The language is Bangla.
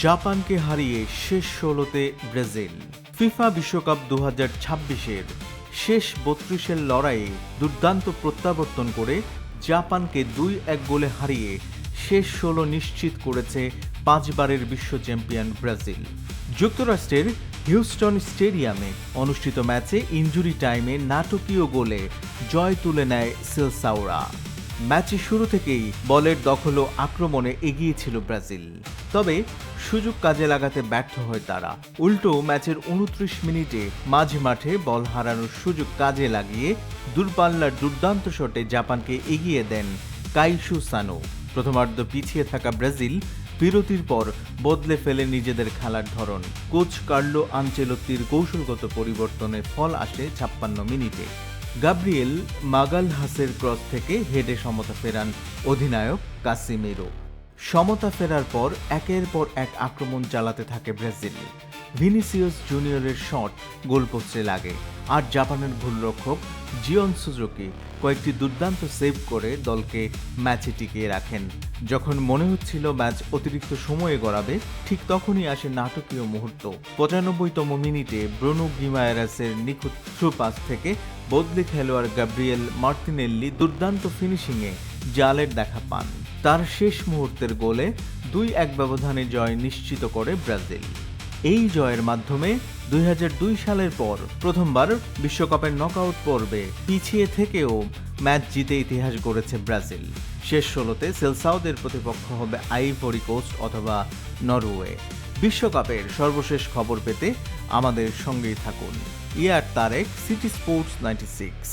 জাপানকে হারিয়ে শেষ ১৬তে ব্রাজিল। ফিফা বিশ্বকাপ ২০২৬-এর শেষ ৩২-এর লড়াইয়ে দুর্দান্ত প্রত্যাবর্তন করে জাপানকে ২-১ গোলে হারিয়ে শেষ ১৬ নিশ্চিত করেছে ৫ বারের বিশ্ব চ্যাম্পিয়ন ব্রাজিল। যুক্তরাষ্ট্রের হিউস্টন স্টেডিয়ামে অনুষ্ঠিত ম্যাচে ইনজুরি টাইমে নাটকীয় গোলে জয় তুলে নেয় সেলসাওরা। ম্যাচের শুরু থেকেই বলের দখল ও আক্রমণে এগিয়ে ছিল ব্রাজিল, তবে সুযোগ কাজে লাগাতে ব্যর্থ হয় তারা। উল্টো ম্যাচের ২৯ মিনিটে মাঝ মাঠে বল হারানোর সুযোগ কাজে লাগিয়ে দূরপাল্লার দুর্দান্ত শটে জাপানকে এগিয়ে দেন কাইসু সানো। প্রথমার্ধ পিছিয়ে থাকা ব্রাজিল বিরতির পর বদলে ফেলে নিজেদের খেলার ধরন। কোচ কার্লো আনচেলোত্তির কৌশলগত পরিবর্তনে ফল আসে ৫৬ মিনিটে। গাব্রিয়েল মাগালহাসের ক্রস থেকে হেডে সমতা ফেরান অধিনায়ক কাসিমেরো। সমতা ফেরার পর একের পর এক আক্রমণ চালাতে থাকে ব্রাজিল। ভিনিসিয়াস জুনিয়রের শট গোলপোস্টে লাগে, আর জাপানের গোলরক্ষক জিওন সুজুকি কয়েকটি দুর্দান্ত সেভ করে দলকে ম্যাচে টিকিয়ে রাখেন। যখন মনে হচ্ছিল ম্যাচ অতিরিক্ত সময়ে গড়াবে, ঠিক তখনই আসে নাটকীয় মুহূর্ত। ৯৫তম মিনিটে ব্রুনো গিমারেসের নিখুঁত থ্রু পাস থেকে বদলি খেলোয়াড় গাব্রিয়েল মার্তিনেল্লি দুর্দান্ত ফিনিশিংয়ে জালের দেখা পান। তার শেষ মুহূর্তের গোলে ২-১ ব্যবধানে জয় নিশ্চিত করে ব্রাজিল। এই জয়ের মাধ্যমে ২০০২ সালের পর প্রথমবার বিশ্বকাপের নকআউট পর্বে পিছিয়ে থেকেও ম্যাচ জিতে ইতিহাস গড়েছে ব্রাজিল। শেষ ১৬তে সেলসাওদের প্রতিপক্ষ হবে আইভরি কোস্ট অথবা নরওয়ে। বিশ্বকাপের সর্বশেষ খবর পেতে আমাদের সঙ্গেই থাকুন। ইয়ার তারেক, সিটি স্পোর্টস 96।